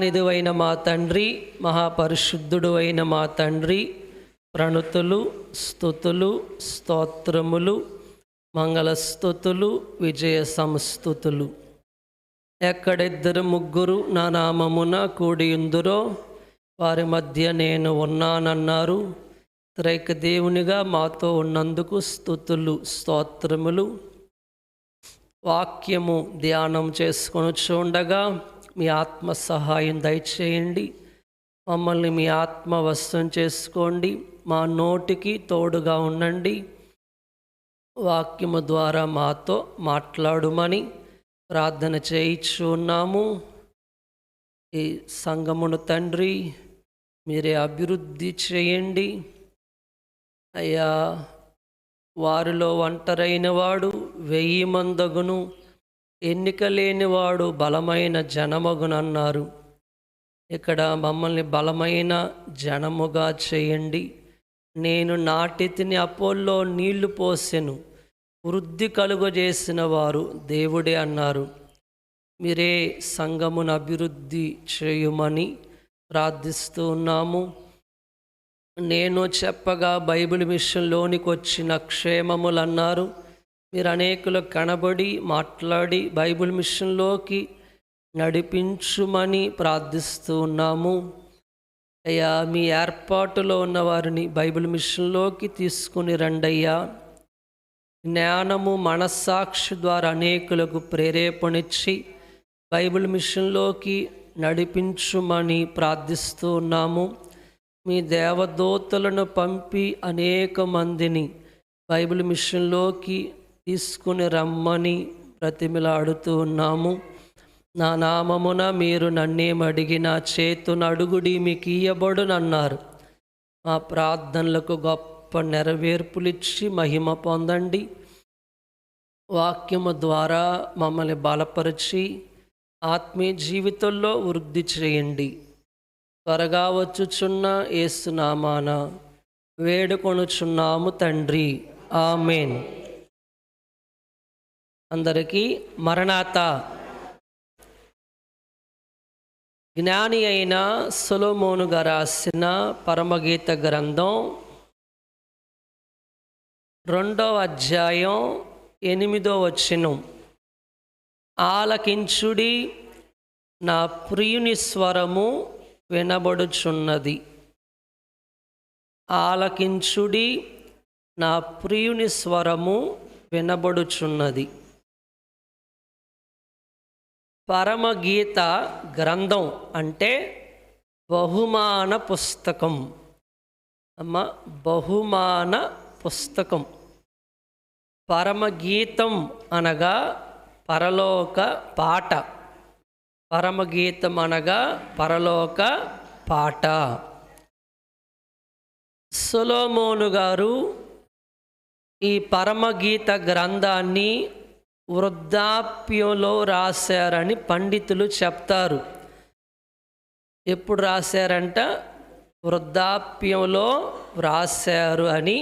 నిధివైన మా తండ్రి, మహాపరిశుద్ధుడు అయిన మా తండ్రి, ప్రణుతులు, స్తుతులు, స్తోత్రములు, మంగళస్తుతులు, విజయ సంస్తుతులు. ఎక్కడిద్దరు ముగ్గురు నా నామమున కూడియుందురో వారి మధ్య నేను ఉన్నానన్నారు. త్రైక దేవునిగా మాతో ఉన్నందుకు స్తుతులు, స్తోత్రములు. వాక్యము ధ్యానం చేసుకొని చూడగా మీ ఆత్మ సహాయం దయచేయండి. మమ్మల్ని మీ ఆత్మ వశం చేసుకోండి. మా నోటికి తోడుగా ఉండండి. వాక్యము ద్వారా మాతో మాట్లాడుమని ప్రార్థన చేయించున్నాము. ఈ సంఘమును తండ్రి మీరే అభివృద్ధి చేయండి అయ్యా. వారిలో ఒంటరైన వాడు 1000 మందగును, ఎన్నిక లేనివాడు బలమైన జనమగునన్నారు. ఇక్కడ మమ్మల్ని బలమైన జనముగా చేయండి. నేను నాటితిని, అపోల్లో నీళ్లు పోసెను, వృద్ధి కలుగజేసిన వారు దేవుడే అన్నారు. మీరే సంఘమును అభివృద్ధి చేయుమని ప్రార్థిస్తూ ఉన్నాము. నేను చెప్పగా బైబిల్ మిషన్లోనికి వచ్చిన క్షేమములు అన్నారు. మీరు అనేకులు కనబడి మాట్లాడి బైబిల్ మిషన్లోకి నడిపించుమని ప్రార్థిస్తూ ఉన్నాము. అయ్యా, మీ ఏర్పాటులో ఉన్న వారిని బైబిల్ మిషన్లోకి తీసుకుని రండయ్యా. జ్ఞానము, మనస్సాక్షి ద్వారా అనేకులకు ప్రేరేపణిచ్చి బైబిల్ మిషన్లోకి నడిపించుమని ప్రార్థిస్తూ ఉన్నాము. మీ దేవదూతలను పంపి అనేక మందిని బైబిల్ మిషన్లోకి తీసుకుని రమ్మని బ్రతిమిలాడుతూ ఉన్నాము. నా నామమున మీరు నన్నేమడిగిన చేతును అడుగుడి మీకు ఇయ్యబడునన్నారు. మా ప్రార్థనలకు గొప్ప నెరవేర్పులిచ్చి మహిమ పొందండి. వాక్యము ద్వారా మమ్మల్ని బలపరిచి ఆత్మీయ జీవితంలో వృద్ధి చేయండి. త్వరగా వచ్చుచున్న యేసు నామాన వేడుకొనుచున్నాము తండ్రి, ఆమేన్. అందరికీ మరణాత. జ్ఞాని అయిన సొలొమోనుగా రాసిన పరమగీత గ్రంథం 2వ అధ్యాయం 8వ వచనం. ఆలకించుడి, నా ప్రియుని స్వరము వినబడుచున్నది. ఆలకించుడి, నా ప్రియుని స్వరము వినబడుచున్నది. పరమగీత గ్రంథం అంటే బహుమాన పుస్తకం. బహుమాన పుస్తకం. పరమగీతం అనగా పరలోక పాట. పరమగీతం అనగా పరలోక పాట. సొలొమోను గారు ఈ పరమగీత గ్రంథాన్ని వృద్ధాప్యంలో రాశారని పండితులు చెప్తారు. ఎప్పుడు రాశారంట? వృద్ధాప్యంలో రాశారు అని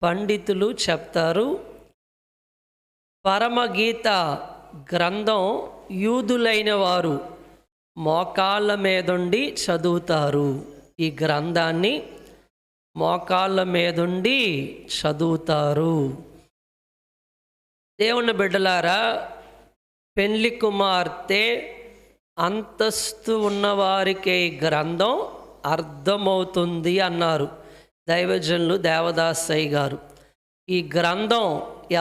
పండితులు చెప్తారు. పరమగీత గ్రంథం యూదులైన వారు మోకాళ్ళ మీదుండి చదువుతారు. ఈ గ్రంథాన్ని మోకాళ్ళ మీదుండి చదువుతారు. దేవుని బిడ్డలారా, పెళ్లి కుమార్తె అంతస్తు ఉన్నవారికే ఈ గ్రంథం అర్థమవుతుంది అన్నారు దైవజనులు దేవదాసయ్య గారు. ఈ గ్రంథం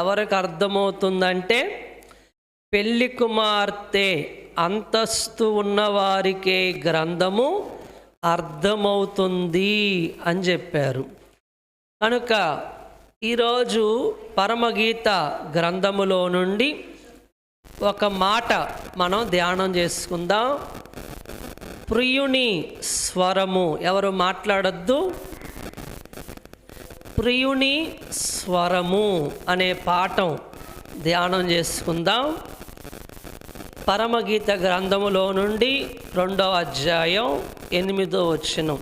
ఎవరికి అర్థమవుతుందంటే పెళ్లి కుమార్తె అంతస్తు ఉన్నవారికే గ్రంథము అర్థమవుతుంది అని చెప్పారు. కనుక ఈరోజు పరమగీత గ్రంథములో నుండి ఒక మాట మనం ధ్యానం చేసుకుందాం. ప్రియుని స్వరము. ఎవరు మాట్లాడొద్దు. ప్రియుని స్వరము అనే పాఠం ధ్యానం చేసుకుందాం. పరమగీత గ్రంథములో నుండి 2వ అధ్యాయం 8వ వచనం.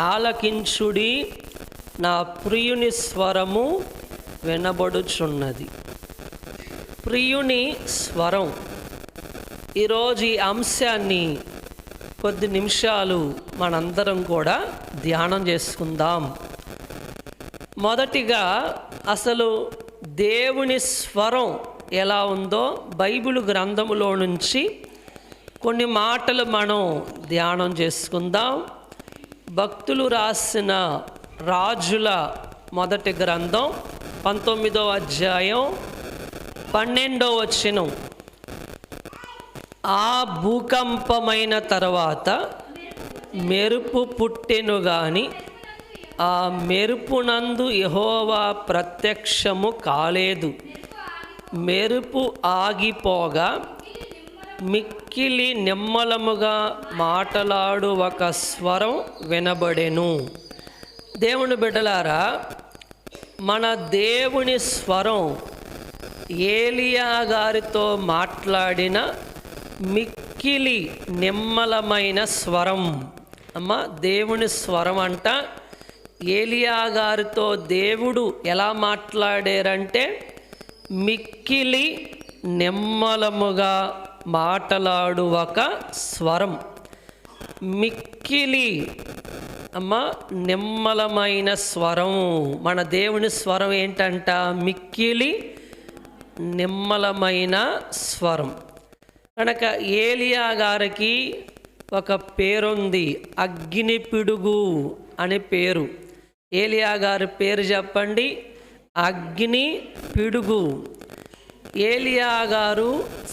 ఆలకించుడి, నా ప్రియుని స్వరము వినబడుచున్నది. ప్రియుని స్వరం. ఈరోజు ఈ అంశాన్ని కొద్ది నిమిషాలు మనందరం కూడా ధ్యానం చేసుకుందాం. మొదటిగా అసలు దేవుని స్వరం ఎలా ఉందో బైబిల్ గ్రంథములో నుంచి కొన్ని మాటలు మనం ధ్యానం చేసుకుందాం. భక్తులు రాసిన రాజుల మొదటి గ్రంథం 19వ అధ్యాయం 12వ వచనం. ఆ భూకంపమైన తర్వాత మెరుపు పుట్టెను గాని ఆ మెరుపునందు యెహోవా ప్రత్యక్షము కాలేదు. మెరుపు ఆగిపోగా మిక్కిలి నిమ్మలముగా మాటలాడు ఒక స్వరం వినబడెను. దేవుని బిడ్డలారా, మన దేవుని స్వరం ఏలియా గారితో మాట్లాడిన మిక్కిలి నిమ్మలమైన స్వరం. అమ్మ, దేవుని స్వరం అంట. ఏలియా గారితో దేవుడు ఎలా మాట్లాడారంటే మిక్కిలి నిమ్మలముగా మాటలాడు ఒక స్వరం. మిక్కిలి అమ్మ, నిమ్మలమైన స్వరం. మన దేవుని స్వరం ఏంటంట? మిక్కిలి నిమ్మలమైన స్వరం. కనుక ఏలియా గారికి ఒక పేరుంది, అగ్ని పిడుగు అనే పేరు. ఏలియా గారి పేరు చెప్పండి, అగ్ని పిడుగు. ఏలియా గారు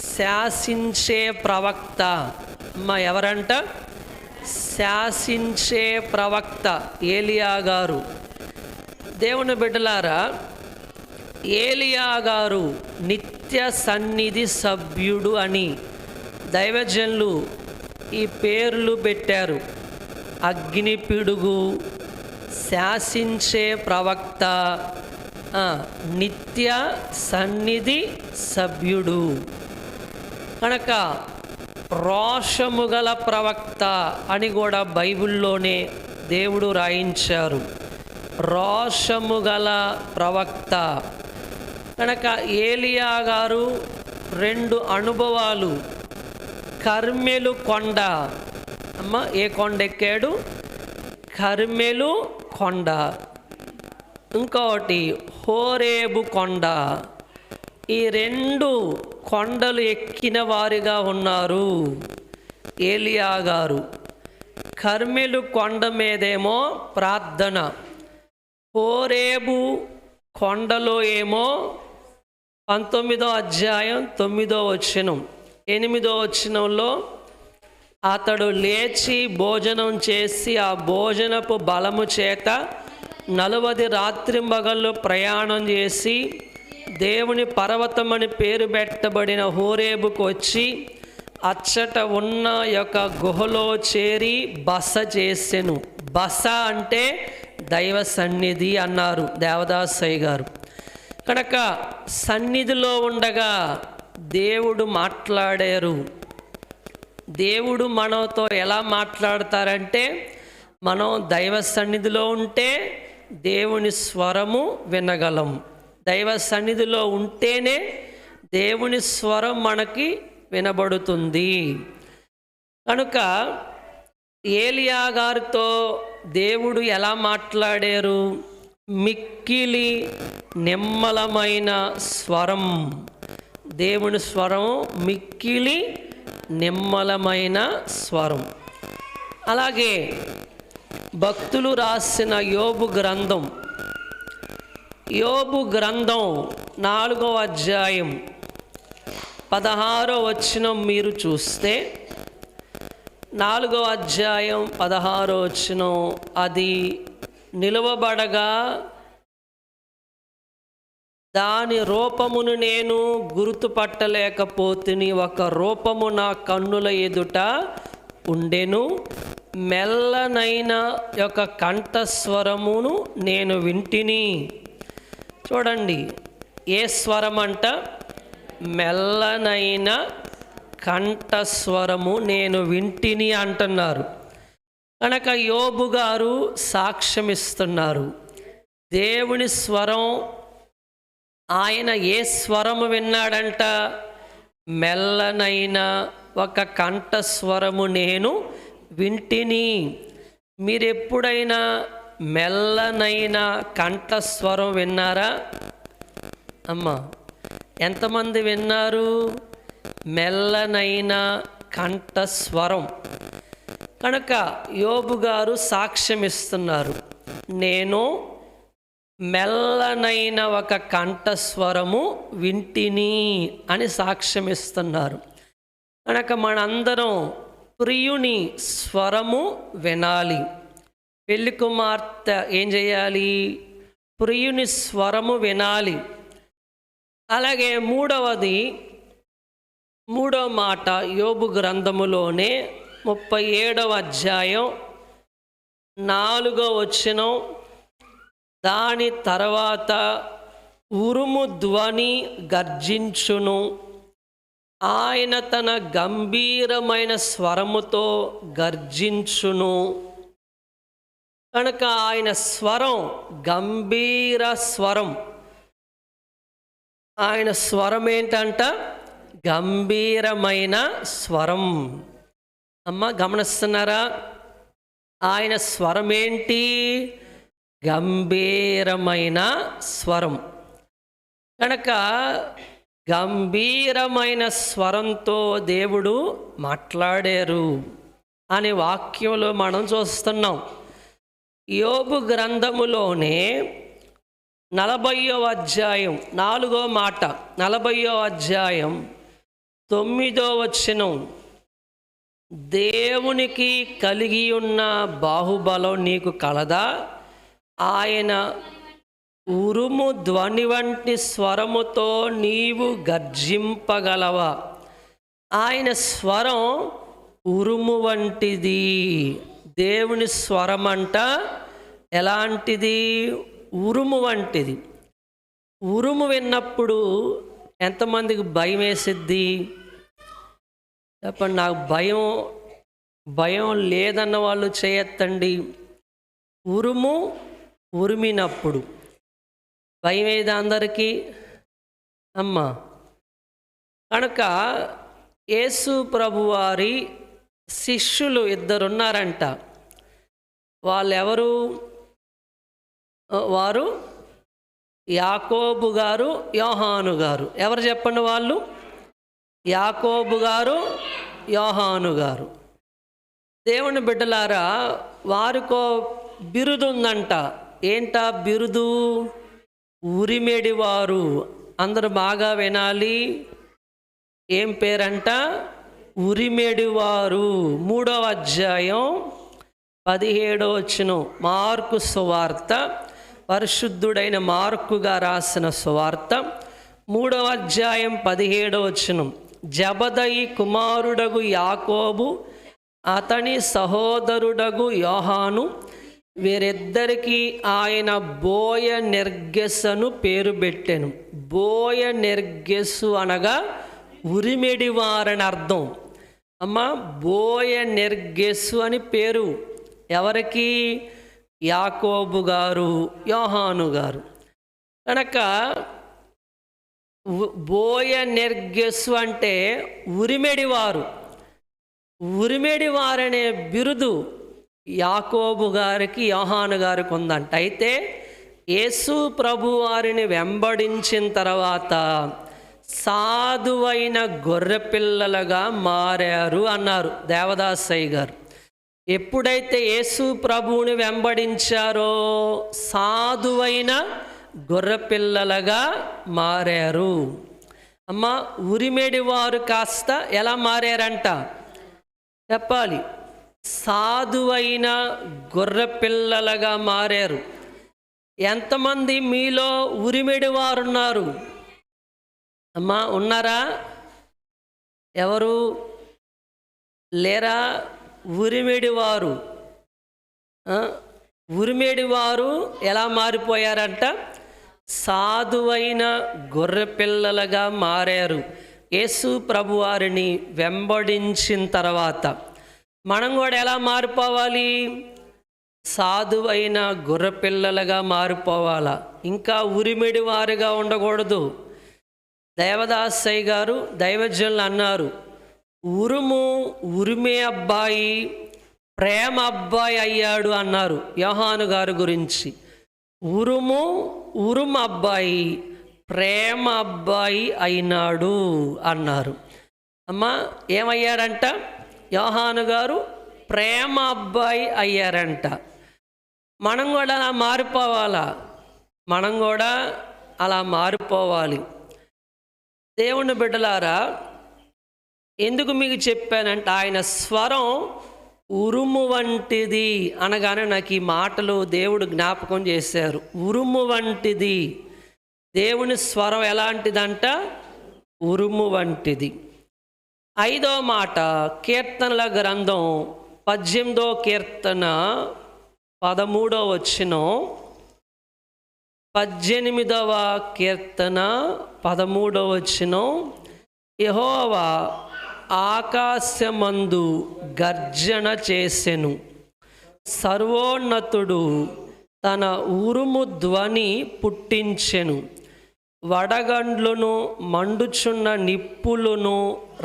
శాసించే ప్రవక్త. అమ్మ, ఎవరంట? శాసించే ప్రవక్త ఏలియా గారు. దేవుని బిడ్డలారా, ఏలియా గారు నిత్య సన్నిధి సభ్యుడు అని దైవజనులు ఈ పేర్లు పెట్టారు. అగ్ని పిడుగు, శాసించే ప్రవక్త, నిత్య సన్నిధి సభ్యుడు. కనుక రోషము గల ప్రవక్త అని కూడా బైబిల్లోనే దేవుడు రాయించారు. రోషము గల ప్రవక్త. కనుక ఏలియా గారు 2 అనుభవాలు. కర్మెలు కొండ. అమ్మ, ఏ కొండ ఎక్కాడు? కర్మెలు కొండ. ఇంకొకటి హోరేబు కొండ. ఈ 2 కొండలు ఎక్కిన వారిగా ఉన్నారు ఏలియా గారు. కర్మెలు కొండ మీదేమో ప్రార్థన, హోరేబు కొండలో ఏమో 19వ అధ్యాయం 9వ వచనం, 8వ వచనంలో అతడు లేచి భోజనం చేసి ఆ భోజనపు బలము చేత 40 రాత్రింబగళ్ళు ప్రయాణం చేసి దేవుని పర్వతం అని పేరు పెట్టబడిన హోరేబుకు వచ్చి అచ్చట ఉన్న యొక్క గుహలో చేరి బస చేసెను. బస అంటే దైవ సన్నిధి అన్నారు దేవదాసయ్య గారు. కనుక సన్నిధిలో ఉండగా దేవుడు మాట్లాడారు. దేవుడు మనతో ఎలా మాట్లాడతారంటే, మనం దైవ సన్నిధిలో ఉంటే దేవుని స్వరము వినగలం. దైవ సన్నిధిలో ఉంటేనే దేవుని స్వరం మనకి వినబడుతుంది. కనుక ఏలియా గారితో దేవుడు ఎలా మాట్లాడారు? మిక్కిలి నిమ్మలమైన స్వరం. దేవుని స్వరం మిక్కిలి నిమ్మలమైన స్వరం. అలాగే భక్తులు రాసిన యోబు గ్రంథం, యోబు గ్రంథం 4వ అధ్యాయం 16వ వచనం మీరు చూస్తే, 4వ అధ్యాయం 16వ వచనం, అది నిలువబడగా దాని రూపమును నేను గుర్తుపట్టలేకపోతుని, ఒక రూపము నా కన్నుల ఎదుట ఉండెను, మెల్లనైన యొక్క కంఠస్వరమును నేను వింటిని. చూడండి, ఏ స్వరం అంట? మెల్లనైన కంఠస్వరము నేను వింటిని అంటున్నారు. కనుక యోబు గారు సాక్ష్యమిస్తున్నారు. దేవుని స్వరం, ఆయన ఏ స్వరము విన్నాడంట? మెల్లనైన ఒక కంఠస్వరము నేను వింటిని. మీరెప్పుడైనా మెల్లనైన కంఠస్వరం విన్నారా? అమ్మా, ఎంతమంది విన్నారు మెల్లనైన కంఠస్వరం? కనుక యోబు గారు సాక్ష్యం ఇస్తున్నారు, నేను మెల్లనైన ఒక కంఠస్వరము వింటిని అని సాక్ష్యం ఇస్తున్నారు. కనుక మనందరం ప్రియుని స్వరము వినాలి. పెళ్లి కుమార్తె ఏం చేయాలి? ప్రియుని స్వరము వినాలి. అలాగే మూడవ మాట యోబు గ్రంథములోనే 37వ అధ్యాయం 4వ వచనం, దాని తర్వాత ఉరుము ధ్వని గర్జించును, ఆయన తన గంభీరమైన స్వరముతో గర్జించును. కనుక ఆయన స్వరం గంభీర స్వరం. ఆయన స్వరం ఏంటంట? గంభీరమైన స్వరం. అమ్మ, గమనిస్తున్నారా? ఆయన స్వరం ఏంటి? గంభీరమైన స్వరం. కనుక గంభీరమైన స్వరంతో దేవుడు మాట్లాడారు అనే వాక్యంలో మనం చూస్తున్నాం. యోబు గ్రంథములోనే 40వ అధ్యాయం 4వ మాట, 40వ అధ్యాయం 9వ వచనం, దేవునికి కలిగి ఉన్న బాహుబలం నీకు కలదా? ఆయన ఉరుము ధ్వని వంటి స్వరముతో నీవు గర్జింపగలవా? ఆయన స్వరం ఉరుము వంటిది. దేవుని స్వరం అంట ఎలాంటిది? ఉరుము వంటిది. ఉరుము విన్నప్పుడు ఎంతమందికి భయం వేసిద్ది? చెప్పండి. నాకు భయం లేదన్న వాళ్ళు చేయెత్తండి. ఉరిమినప్పుడు భయం ఏది అందరికీ? అమ్మా, కనుక యేసు ప్రభువారి శిష్యులు 2 ఉన్నారంట. వాళ్ళెవరు? వారు యాకోబు గారు, యోహాను గారు. ఎవరు చెప్పండి వాళ్ళు? యాకోబు గారు, యోహాను గారు. దేవుని బిడ్డలారా, వారికో బిరుదు ఉందంట. ఏంటా బిరుదు? ఉరిమెడివారు. అందరూ బాగా వినాలి. ఏం పేరంట? ఉరిమెడివారు. 3వ అధ్యాయం 17వ వచనం, మార్కు సువార్త, పరిశుద్ధుడైన మార్కుగా రాసిన సువార్త 3వ అధ్యాయం 17వ వచనం, జబదయి కుమారుడగు యాకోబు, అతని సహోదరుడగు యోహాను, వీరిద్దరికీ ఆయన బోయనెర్గెసను పేరు పెట్టెను. బోయనెర్గెసు అనగా ఉరిమెడివారని అర్థం. అమ్మ, బోయనెర్గెసు అని పేరు ఎవరికి? యాకోబు గారు, యోహాను గారు. కనుక బోయనెర్గెసు అంటే ఉరిమెడివారు. ఉరిమెడివారనే బిరుదు యాకోబు గారికి, యోహాను గారికి ఉందంట. అయితే యేసు ప్రభు వారిని వెంబడించిన తర్వాత సాధువైన గొర్రెపిల్లలుగా మారారు అన్నారు దేవదాసయ్య గారు. ఎప్పుడైతే యేసు ప్రభువుని వెంబడించారో సాధువైన గొర్రెపిల్లలుగా మారారు. అమ్మ, ఉరిమెడివారు కాస్త ఎలా మారారంట చెప్పాలి? సాధువైన గొర్రెపిల్లలుగా మారారు. ఎంతమంది మీలో ఉరిమెడివారు ఉన్నారు? అమ్మా, ఉన్నారా? ఎవరు లేరా? ఉరిమెడివారు. ఉరిమెడివారు ఎలా మారిపోయారంట? సాధువైన గొర్రెపిల్లలుగా మారారు యేసు ప్రభువారిని వెంబడించిన తర్వాత. మనం కూడా ఎలా మారిపోవాలి? సాధువైన గొర్రెపిల్లలుగా మారిపోవాలా. ఇంకా ఉరిమెడివారుగా ఉండకూడదు. దేవదాసయ్య గారు దైవజనులు అన్నారు, ఉరిమే అబ్బాయి ప్రేమ అబ్బాయి అయ్యాడు అన్నారు యోహాను గారి గురించి. ఉరుము అబ్బాయి ప్రేమ అబ్బాయి అయినాడు అన్నారు. అమ్మా ఏమయ్యారంట? యోహాను గారు ప్రేమ అబ్బాయి అయ్యారంట. మనం కూడా అలా మారిపోవాలా? మనం కూడా అలా మారిపోవాలి. దేవుని బిడ్డలారా, ఎందుకు మీకు చెప్పానంటే ఆయన స్వరం ఉరుము వంటిది అనగానే నాకు ఈ మాటలు దేవుడు జ్ఞాపకం చేశారు. ఉరుము వంటిది. దేవుని స్వరం ఎలాంటిదంట? ఉరుము వంటిది. 5వ మాట కీర్తనల గ్రంథం 18వ కీర్తన 13వ వచనం. 18వ కీర్తన 13వ వచనం. యెహోవా ఆకాశమందు గర్జన చేసెను, సర్వోన్నతుడు తన ఉరుము ధ్వని పుట్టించెను, వడగండ్లను మండుచున్న నిప్పులను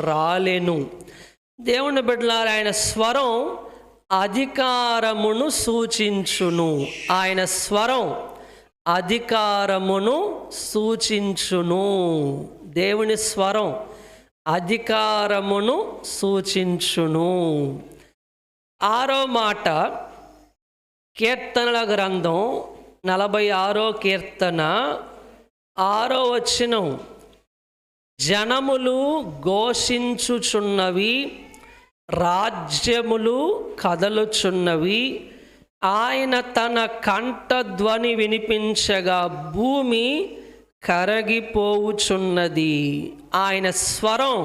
రాలెను. దేవుని బిడ్డలారా, ఆయన స్వరం అధికారమును సూచించును. ఆయన స్వరం అధికారమును సూచించును. దేవుని స్వరం అధికారమును సూచించును. 6వ మాట కీర్తనల గ్రంథం 46వ కీర్తన 6వ వచనం. జనములు ఘోషించుచున్నవి, రాజ్యములు కదలుచున్నవి. ఆయన తన కంఠధ్వని వినిపించగా భూమి కరగిపోవుచున్నది. ఆయన స్వరం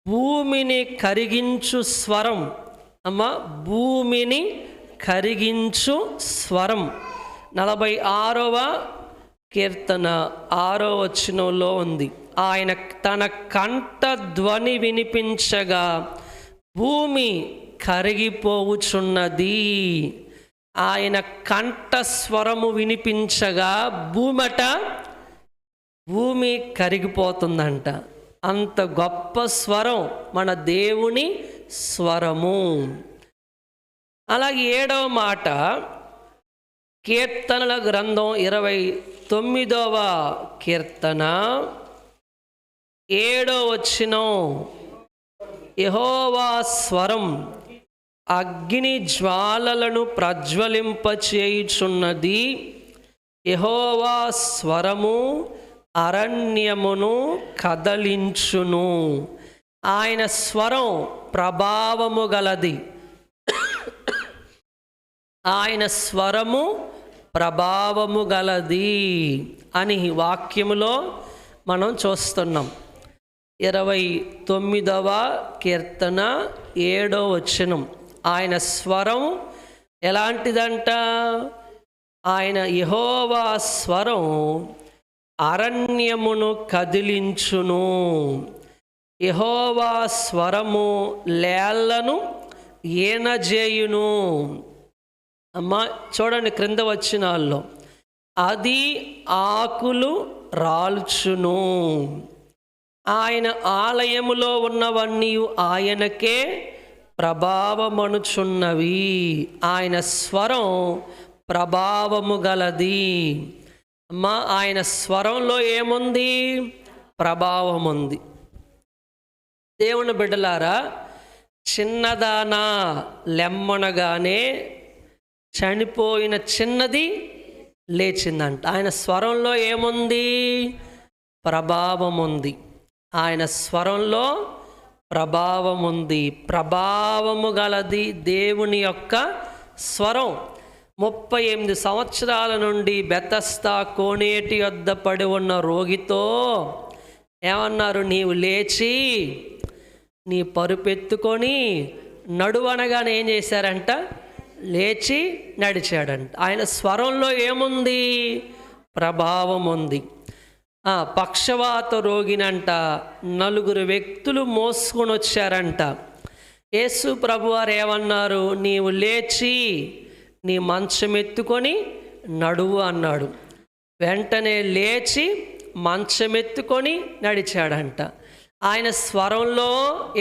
భూమిని కరిగించు స్వరం. అమ్మా, భూమిని కరిగించు స్వరం. 46వ కీర్తన 6వ వచనంలో ఉంది. ఆయన తన కంఠధ్వని వినిపించగా భూమి కరిగిపోవుచున్నది. ఆయన కంఠస్వరము వినిపించగా భూమి కరిగిపోతుందంట. అంత గొప్ప స్వరం మన దేవుని స్వరము. అలాగే 7వ మాట కీర్తనల గ్రంథం 29వ కీర్తన 7వ వచనం. యెహోవా స్వరం అగ్ని జ్వాలలను ప్రజ్వలింపచేయుచున్నది. యెహోవా స్వరము అరణ్యమును కదలించును. ఆయన స్వరం ప్రభావము గలది. ఆయన స్వరము ప్రభావము గలది అని వాక్యములో మనం చూస్తున్నాం. 29వ కీర్తన 7వ వచనం. ఆయన స్వరం ఎలాంటిదంట? ఆయన యెహోవా స్వరం అరణ్యమును కదిలించును. యెహోవా స్వరము లేళ్లను ఈనజేయును. అమ్మా చూడండి క్రింద వచనాల్లో, అది ఆకులు రాల్చును. ఆయన ఆలయములో ఉన్నవన్నీ ఆయనకే ప్రభావమనుచున్నవి. ఆయన స్వరం ప్రభావము గలది. అమ్మా, ఆయన స్వరంలో ఏముంది? ప్రభావం ఉంది. దేవుని బిడ్డలారా, చిన్నదానా లెమ్మనగానే చనిపోయిన చిన్నది లేచిందంట. ఆయన స్వరంలో ఏముంది? ప్రభావం ఉంది. ఆయన స్వరంలో ప్రభావం ఉంది. ప్రభావము గలది దేవుని యొక్క స్వరం. 38 సంవత్సరాల నుండి బెతస్దా కోనేటి వద్ద పడి ఉన్న రోగితో ఏమన్నారు? నీవు లేచి నీ పరుపెత్తుకొని నడువనగానే ఏం చేశారంట? లేచి నడిచాడంట. ఆయన స్వరంలో ఏముంది? ప్రభావం ఉంది. పక్షవాత రోగినంట 4 వ్యక్తులు మోసుకొని వచ్చారంట. యేసు ప్రభువారు ఏమన్నారు? నీవు లేచి నీ మంచం ఎత్తుకొని నడువు అన్నాడు. వెంటనే లేచి మంచం ఎత్తుకొని నడిచాడంట. ఆయన స్వరంలో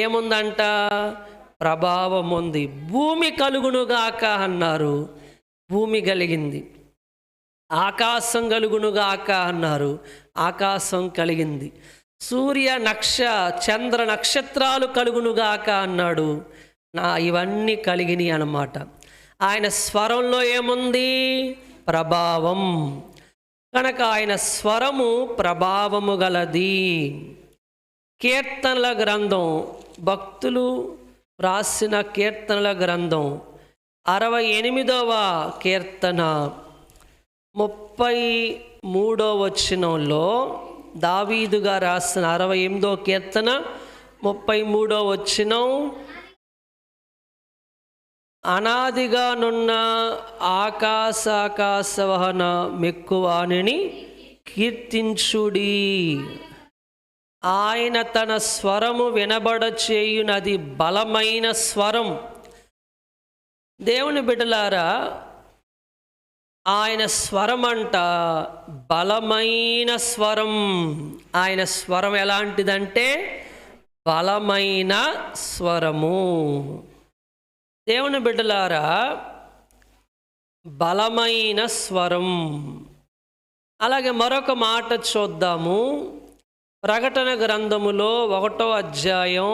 ఏముందంట? ప్రభావం ఉంది. భూమి కలుగునుగాక అన్నారు, భూమి కలిగింది. ఆకాశం కలుగునుగాక అన్నారు, ఆకాశం కలిగింది. సూర్య చంద్ర నక్షత్రాలు కలుగునుగాక అన్నాడు, ఇవన్నీ కలిగినాయి అన్నమాట. ఆయన స్వరంలో ఏముంది? ప్రభావం. కనుక ఆయన స్వరము ప్రభావము గలది. కీర్తనల గ్రంథం, భక్తులు రాసిన కీర్తనల గ్రంథం 68వ కీర్తన 33వ వచనంలో, దావీదుగా రాసిన 68వ కీర్తన 33వ వచనం, అనాదిగానున్న ఆకాశవహన మెక్కువానిని కీర్తించుడి. ఆయన తన స్వరము వినబడ చేయునది బలమైన స్వరం. దేవుని బిడ్డలారా, ఆయన స్వరం అంట బలమైన స్వరం. ఆయన స్వరం ఎలాంటిదంటే బలమైన స్వరము. దేవుని బిడ్డలారా, బలమైన స్వరం. అలాగే మరొక మాట చూద్దాము. ప్రకటన గ్రంథములో 1వ అధ్యాయం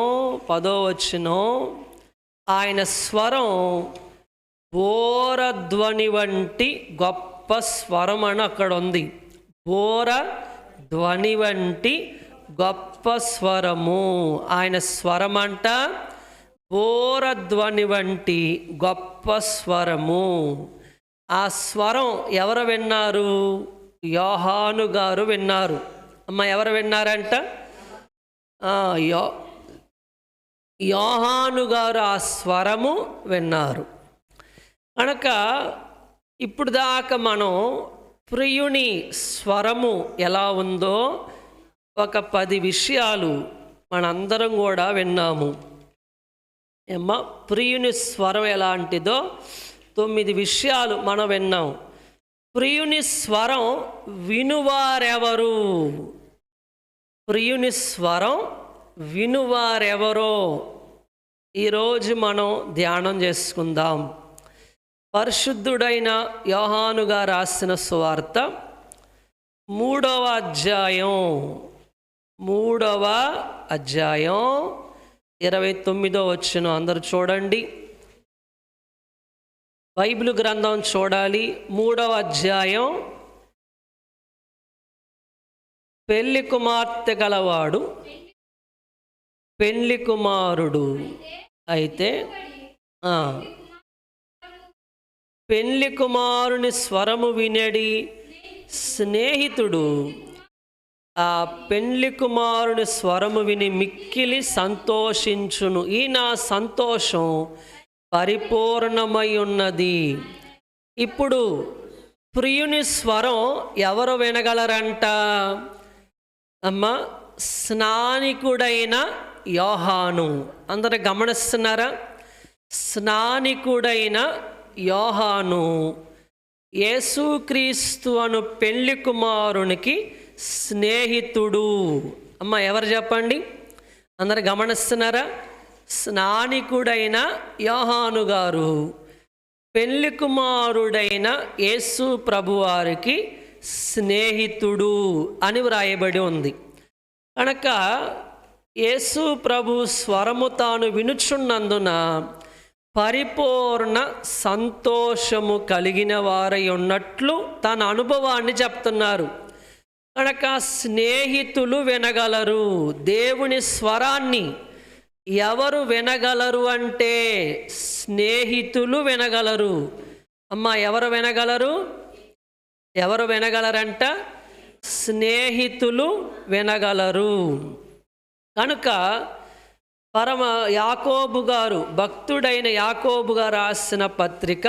10వ వచనం, ఆయన స్వరం బోరధ్వని వంటి గొప్ప స్వరం అని అక్కడ ఉంది. బోరధ్వని వంటి గొప్ప స్వరము. ఆయన స్వరం అంట బోరధ్వని వంటి గొప్ప స్వరము. ఆ స్వరం ఎవరు విన్నారు? యోహాను గారు విన్నారు. అమ్మ, ఎవరు విన్నారంట? యోహాను గారు ఆ స్వరము విన్నారు. కనుక ఇప్పుడు దాకా మనం ప్రియుని స్వరము ఎలా ఉందో ఒక 10 విషయాలు మనందరం కూడా విన్నాము. అమ్మ, ప్రియుని స్వరం ఎలాంటిదో 9 విషయాలు మనం విన్నాం. ప్రియుని స్వరం వినువారెవరు? ప్రియుని స్వరం వినువారెవరో ఈరోజు మనం ధ్యానం చేసుకుందాం. పరిశుద్ధుడైన యోహాను గారు రాసిన సువార్త 3వ అధ్యాయం 29వ వచనం అందరూ చూడండి. బైబిల్ గ్రంథం చూడాలి. 3వ అధ్యాయం. పెళ్లి కుమార్తె గలవాడు పెళ్లి కుమారుడు అయితే పెళ్లి కుమారుని స్వరము వినడి స్నేహితుడు ఆ పెళ్లి కుమారుని స్వరము విని మిక్కిలి సంతోషించును. ఈ నా సంతోషం పరిపూర్ణమై ఉన్నది. ఇప్పుడు ప్రియుని స్వరం ఎవరు వినగలరంట? అమ్మ, స్నానికుడైన యోహాను. అందరూ గమనిస్తున్నారా? స్నానికుడైన యోహాను యేసుక్రీస్తు అను పెళ్లి కుమారునికి స్నేహితుడు. అమ్మ, ఎవరు చెప్పండి? అందరు గమనిస్తున్నారా? స్నానికుడైన యోహాను గారు పెళ్లి కుమారుడైన యేసు ప్రభువారికి స్నేహితుడు అని వ్రాయబడి ఉంది. కనుక యేసు ప్రభు స్వరము తాను వినుచున్నందున పరిపూర్ణ సంతోషము కలిగిన వారై ఉన్నట్లు తన అనుభవాన్ని చెప్తున్నారు. కనుక స్నేహితులు వినగలరు. దేవుని స్వరాన్ని ఎవరు వినగలరు అంటే స్నేహితులు వినగలరు. అమ్మ, ఎవరు వినగలరు? ఎవరు వినగలరంట? స్నేహితులు వినగలరు. కనుక యాకోబు గారు, భక్తుడైన యాకోబు గారు రాసిన పత్రిక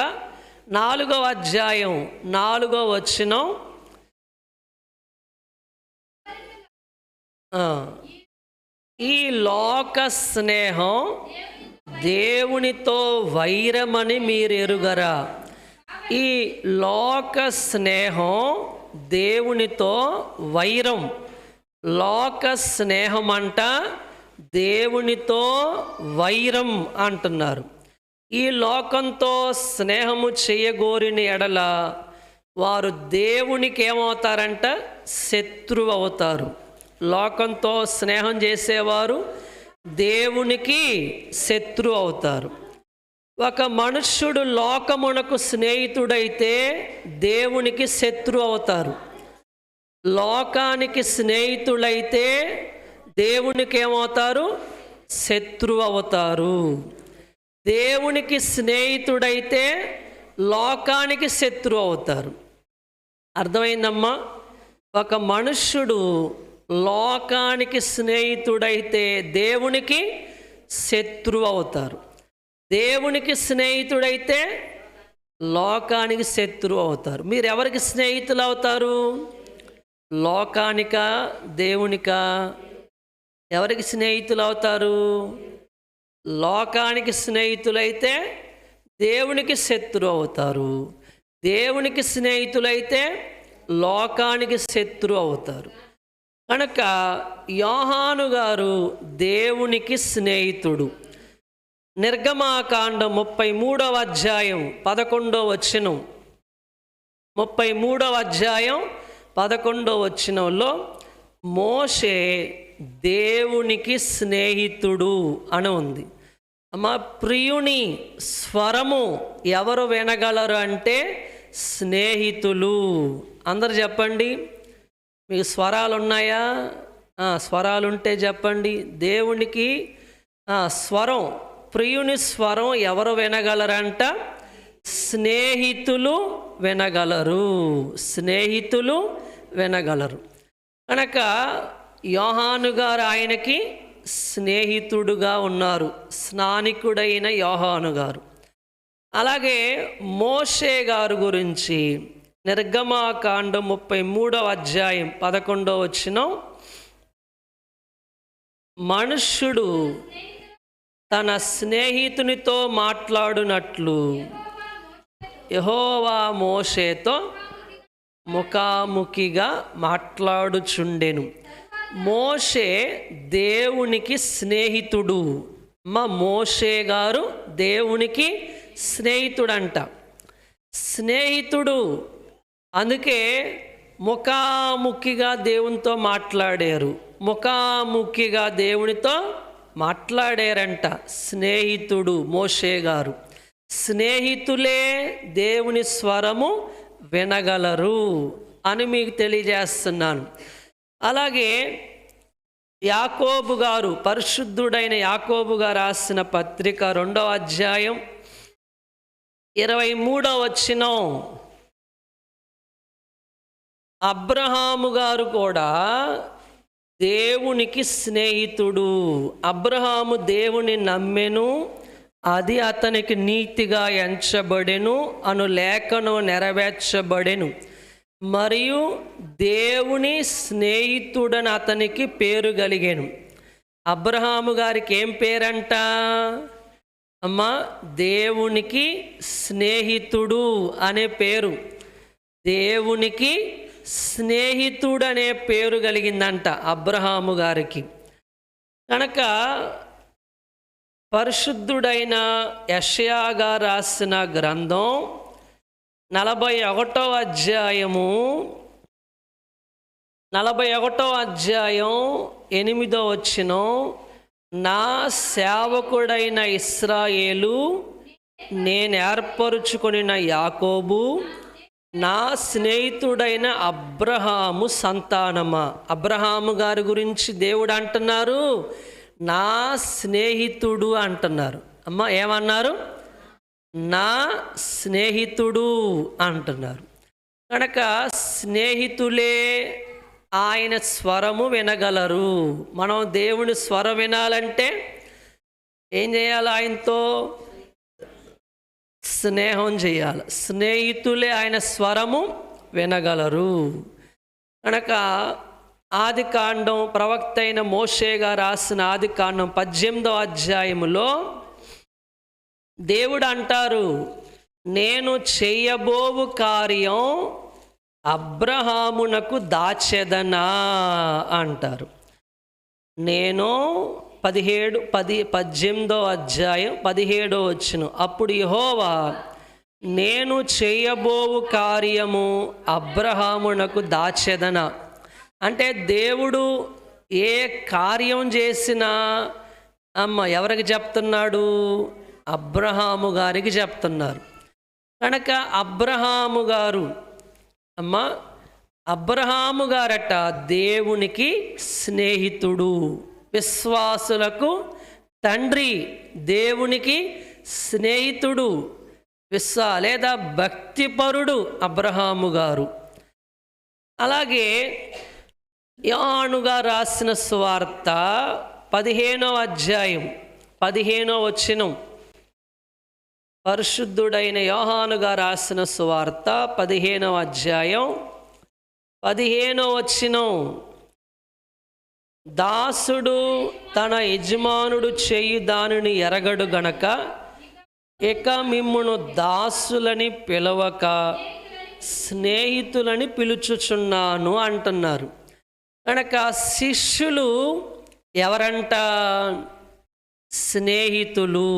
4వ అధ్యాయం 4వ వచనం, ఈ లోక స్నేహం దేవునితో వైరమని మీరు ఎరుగరా? ఈ లోక స్నేహం దేవునితో వైరం. లోక స్నేహం అంట దేవునితో వైరం అంటున్నారు. ఈ లోకంతో స్నేహము చేయగోరిన ఎడల వారు దేవునికి ఏమవుతారంట? శత్రువు అవుతారు. లోకంతో స్నేహం చేసేవారు దేవునికి శత్రువు అవుతారు. ఒక మనుష్యుడు లోకమునకు స్నేహితుడైతే దేవునికి శత్రువు అవుతారు. లోకానికి స్నేహితులైతే దేవునికి ఏమవుతారు? శత్రువు అవుతారు. దేవునికి స్నేహితుడైతే లోకానికి శత్రువు అవుతారు. అర్థమైందమ్మా? ఒక మనుష్యుడు లోకానికి స్నేహితుడైతే దేవునికి శత్రువు అవుతారు. దేవునికి స్నేహితుడైతే లోకానికి శత్రువు అవుతారు. మీరు ఎవరికి స్నేహితులు అవుతారు? లోకానికా దేవునికా? ఎవరికి స్నేహితులు అవుతారు? లోకానికి స్నేహితులైతే దేవునికి శత్రువు అవుతారు. దేవునికి స్నేహితులైతే లోకానికి శత్రువు అవుతారు. కనుక యోహాను గారు దేవునికి స్నేహితుడు. నిర్గమాకాండం 33వ అధ్యాయం 11వ వచనం, 33వ అధ్యాయం 11వ వచనంలో మోషే దేవునికి స్నేహితుడు అని ఉంది. అమ్మా, ప్రియుని స్వరము ఎవరు వినగలరు అంటే స్నేహితులు. అందరు చెప్పండి, మీకు స్వరాలు ఉన్నాయా? స్వరాలు ఉంటే చెప్పండి. దేవునికి స్వరం, ప్రియుని స్వరం ఎవరు వినగలరంట? స్నేహితులు వినగలరు. స్నేహితులు వినగలరు. కనుక యోహాను గారు ఆయనకి స్నేహితుడుగా ఉన్నారు, స్నానికుడైన యోహాను గారు. అలాగే మోషే గారు గురించి నిర్గమాకాండం 33వ అధ్యాయం 11వ వచనం, మనుష్యుడు తన స్నేహితునితో మాట్లాడునట్లు యెహోవా మోషేతో ముఖాముఖిగా మాట్లాడుచుండెను. మోషే దేవునికి స్నేహితుడు. మోషే గారు దేవునికి స్నేహితుడంట. స్నేహితుడు, అందుకే ముఖాముఖిగా దేవునితో మాట్లాడారు. ముఖాముఖిగా దేవునితో మాట్లాడారంట స్నేహితుడు మోషే గారు. స్నేహితులే దేవుని స్వరము వినగలరు అని మీకు తెలియజేస్తున్నాను. అలాగే యాకోబు గారు, పరిశుద్ధుడైన యాకోబు గారు రాసిన పత్రిక 2వ అధ్యాయం 23వ వచనం, అబ్రహాము గారు కూడా దేవునికి స్నేహితుడు. అబ్రహాము దేవుని నమ్మెను, అది అతనికి నీతిగా ఎంచబడెను అను లేఖను నెరవేర్చబడెను, మరియు దేవుని స్నేహితుడని అతనికి పేరు కలిగెను. అబ్రహాము గారికి ఏం పేరంట? అమ్మా, దేవునికి స్నేహితుడు అనే పేరు. దేవునికి స్నేహితుడు అనే పేరు కలిగిందంట అబ్రహాము గారికి. కనుక పరిశుద్ధుడైన యెషయా గారు రాసిన గ్రంథం 41వ అధ్యాయము 8వ వచనం, నా సేవకుడైన ఇశ్రాయేలు, నేను ఏర్పరుచుకొనిన యాకోబు, నా స్నేహితుడైన అబ్రహాము సంతానమా. అబ్రహాము గారి గురించి దేవుడు అంటున్నారు, నా స్నేహితుడు అంటున్నారు. అమ్మ, ఏమన్నారు? నా స్నేహితుడు అంటున్నారు. కనుక స్నేహితులే ఆయన స్వరము వినగలరు. మనం దేవుని స్వరం వినాలంటే ఏం చేయాలి? ఆయనతో స్నేహం చేయాలి. స్నేహితులే ఆయన స్వరము వినగలరు. కనుక ఆదికాండం, ప్రవక్త అయిన మోషే గారు రాసిన ఆదికాండం 18వ అధ్యాయములో దేవుడు అంటారు, నేను చేయబోవు కార్యం అబ్రహామునకు దాచెదనా అంటారు. నేను 18వ అధ్యాయం 17వ వచనం. అప్పుడు యెహోవా, నేను చేయబోవు కార్యము అబ్రహామునకు దాచెదనా. అంటే దేవుడు ఏ కార్యం చేసినా ఎవరికి చెప్తున్నాడు? అబ్రహాము గారికి చెప్తున్నారు. కనుక అబ్రహాము గారట దేవునికి స్నేహితుడు, విశ్వాసులకు తండ్రి, దేవునికి స్నేహితుడు, లేదా భక్తిపరుడు అబ్రహాము గారు. అలాగే యోహాను గారు రాసిన సువార్త 15వ అధ్యాయం 15వ వచనం. పరిశుద్ధుడైన యోహాను గారు రాసిన సువార్త 15వ అధ్యాయం 15వ వచనం. దాసుడు తన యజమానుడు చేయు దానిని ఎరగడు గనక ఇక మిమ్మును దాసులని పిలవక స్నేహితులని పిలుచుచున్నాను అంటున్నారు. కనుక శిష్యులు ఎవరంట? స్నేహితులు.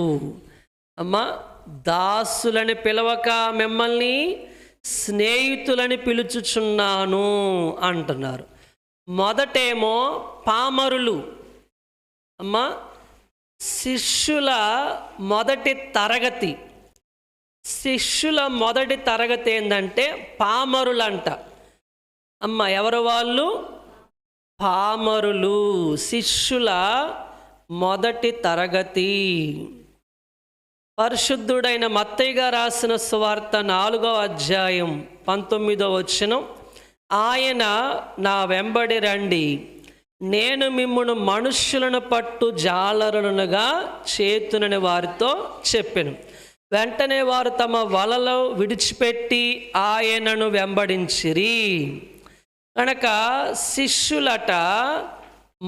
దాసులని పిలవక మిమ్మల్ని స్నేహితులని పిలుచుచున్నాను అంటున్నారు. మొదటేమో పామరులు. శిష్యుల మొదటి తరగతి ఏంటంటే పామరులంట. ఎవరు వాళ్ళు? పామరులు, శిష్యుల మొదటి తరగతి. పరిశుద్ధుడైన మత్తయి గారు రాసిన సువార్త 4వ అధ్యాయం 19వ వచనం. ఆయన నా వెంబడి రండి, నేను మిమ్మును మనుష్యులను పట్టు జాలరులుగా చేతునని వారితో చెప్పెను. వెంటనే వారు తమ వలలో విడిచిపెట్టి ఆయనను వెంబడించిరి. కనుక శిష్యులట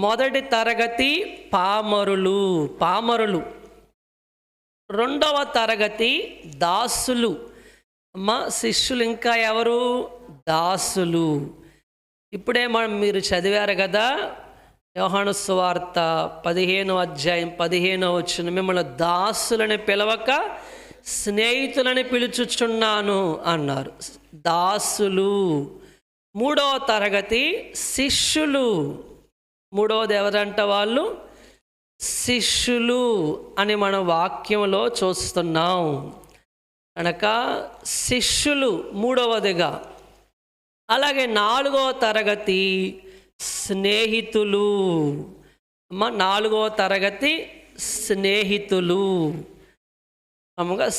మొదటి తరగతి పామరులు. రెండవ తరగతి దాసులు. శిష్యులు ఇంకా ఎవరు? దాసులు. ఇప్పుడే మీరు చదివారు కదా యోహాను సువార్త 15వ అధ్యాయం 15వ వచనం. మిమ్మల్ని దాసులని పిలవక స్నేహితులని పిలుచుచున్నాను అన్నారు. దాసులు. మూడవ తరగతి శిష్యులు. మూడవది ఎవరంట? వాళ్ళు శిష్యులు అని మన వాక్యంలో చూస్తున్నాం. కనుక శిష్యులు మూడవదిగా. అలాగే 4వ తరగతి స్నేహితులు. 4వ తరగతి స్నేహితులు.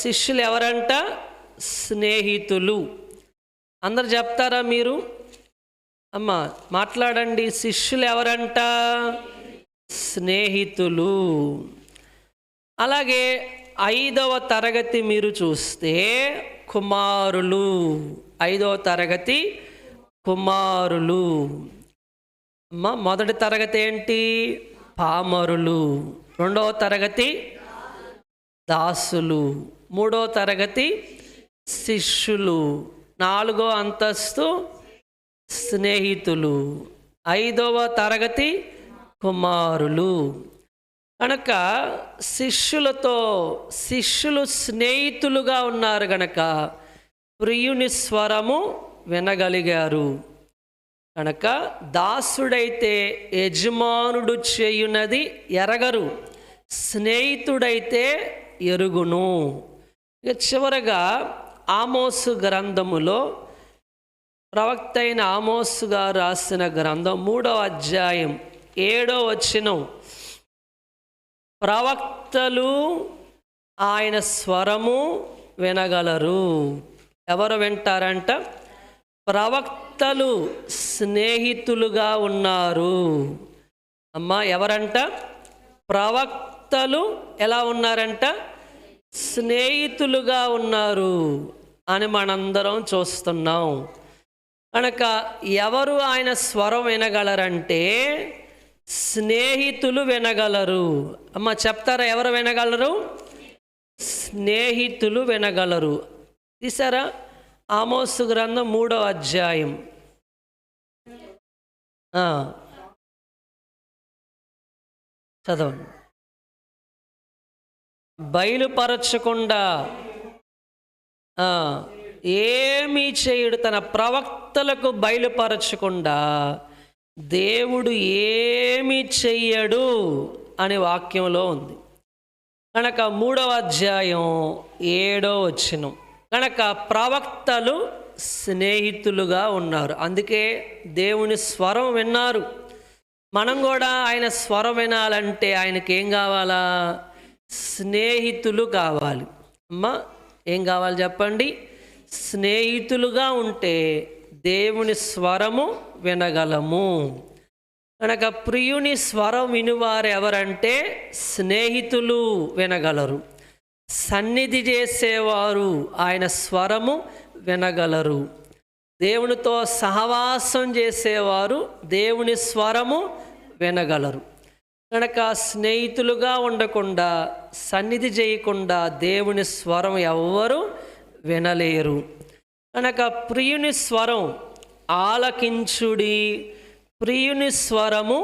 శిష్యులు ఎవరంట? స్నేహితులు. అందరు చెప్తారా మీరు? మాట్లాడండి. శిష్యులు ఎవరంట? స్నేహితులు. అలాగే 5వ తరగతి మీరు చూస్తే కుమారులు. 5వ తరగతి కుమారులు. మొదటి తరగతి ఏంటి? పామరులు. 2వ తరగతి దాసులు. 3వ తరగతి శిష్యులు. 4వ అంతస్తు స్నేహితులు. 5వ తరగతి కుమారులు. కనుక శిష్యులు స్నేహితులుగా ఉన్నారు గనక ప్రియుని స్వరము వినగలిగారు. కనుక దాసుడైతే యజమానుడు చేయునది ఎరగరు, స్నేహితుడైతే ఎరుగును. ఇక చివరగా ఆమోసు గ్రంథములో ప్రవక్త అయిన ఆమోసు గారు రాసిన గ్రంథం 3వ అధ్యాయం 7వ వచనం. ప్రవక్తలు ఆయన స్వరము వినగలరు. ఎవరు వింటారంట? ప్రవక్తలు స్నేహితులుగా ఉన్నారు. ఎవరంట? ప్రవక్తలు ఎలా ఉన్నారంట? స్నేహితులుగా ఉన్నారు అని మనందరం చూస్తున్నాం. కనుక ఎవరు ఆయన స్వరం వినగలరంటే స్నేహితులు వినగలరు. చెప్తారా ఎవరు వినగలరు? స్నేహితులు వినగలరు. తీసారా? ఆమోసు గ్రంథం 3వ అధ్యాయం చదవండి. బయలుపరచకుండా ఏమీ చేయుడు, తన ప్రవక్తలకు బయలుపరచకుండా దేవుడు ఏమీ చెయ్యడు అని వాక్యంలో ఉంది. కనుక 3వ అధ్యాయం 7వ వచనం, కనుక ప్రవక్తలు స్నేహితులుగా ఉన్నారు. అందుకే దేవుని స్వరం విన్నారు. మనం కూడా ఆయన స్వరం వినాలంటే ఆయనకి ఏం కావాలా? స్నేహితులు కావాలి. అమ్మా, ఏం కావాలి చెప్పండి? స్నేహితులుగా ఉంటే దేవుని స్వరము వినగలము. కనుక ప్రియుని స్వరం వినువారు ఎవరంటే స్నేహితులు వినగలరు. సన్నిధి చేసేవారు ఆయన స్వరము వినగలరు. దేవునితో సహవాసం చేసేవారు దేవుని స్వరము వినగలరు. కనుక స్నేహితులుగా ఉండకుండా, సన్నిధి చేయకుండా దేవుని స్వరం ఎవ్వరు వినలేరు. కనుక ప్రియుని స్వరం ఆలకించుడి, ప్రియుని స్వరము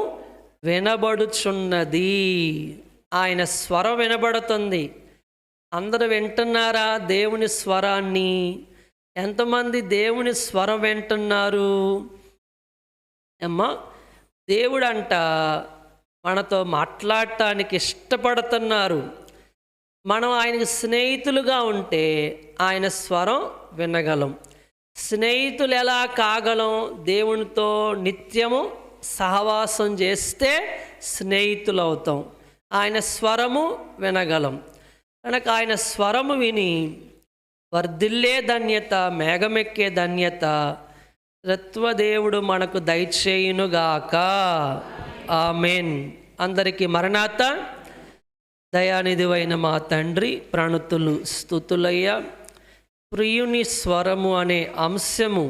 వినబడుచున్నది. ఆయన స్వరం వినబడుతుంది. అందరూ వింటున్నారా దేవుని స్వరాన్ని? ఎంతమంది దేవుని స్వరం వింటున్నారు? అమ్మా, దేవుడంట మనతో మాట్లాడటానికి ఇష్టపడుతున్నారు. మనం ఆయనకి స్నేహితులుగా ఉంటే ఆయన స్వరం వినగలం. స్నేహితులు ఎలా కాగలం? దేవునితో నిత్యము సహవాసం చేస్తే స్నేహితులు అవుతాం. ఆయన స్వరము వినగలం. కనుక ఆయన స్వరము విని వర్ధిల్లే ధన్యత, మేఘమెక్కే ధన్యత త్రిత్వదేవుడు మనకు దయచేయునుగాక. ఆమెన్. అందరికీ మరణాత. దయానిధివైన మా తండ్రి, ప్రణుతులు స్తుతులయ్యా. ప్రియుని స్వరము అనే అంశము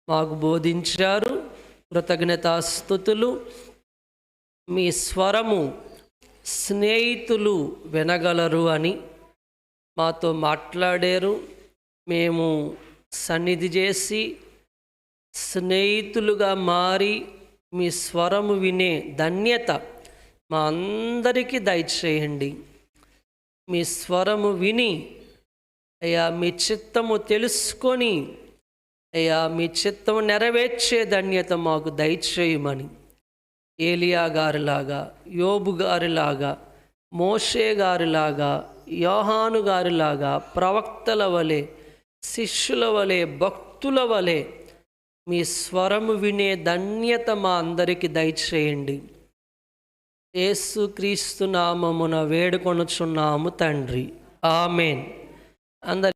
మాకు బోధించారు. కృతజ్ఞతాస్తుతులు. మీ స్వరము స్నేహితులు వినగలరు అని మాతో మాట్లాడారు. మేము సన్నిధి చేసి స్నేహితులుగా మారి మీ స్వరము వినే ధన్యత మా అందరికీ దయచేయండి. మీ స్వరము విని అయ్యా మీ చిత్తము తెలుసుకొని అయ్యా మీ చిత్తము నెరవేర్చే ధన్యత మాకు దయచేయమని ఏలియా గారిలాగా, యోబు గారిలాగా, మోషే గారిలాగా, యోహాను గారిలాగా ప్రవక్తల వలె, శిష్యుల వలె, భక్తుల వలె మీ స్వరము వినే ధన్యత మా అందరికీ దయచేయండి. యేసుక్రీస్తు నామమున వేడుకొనుచున్నాము తండ్రి. ఆమెన్. అందరి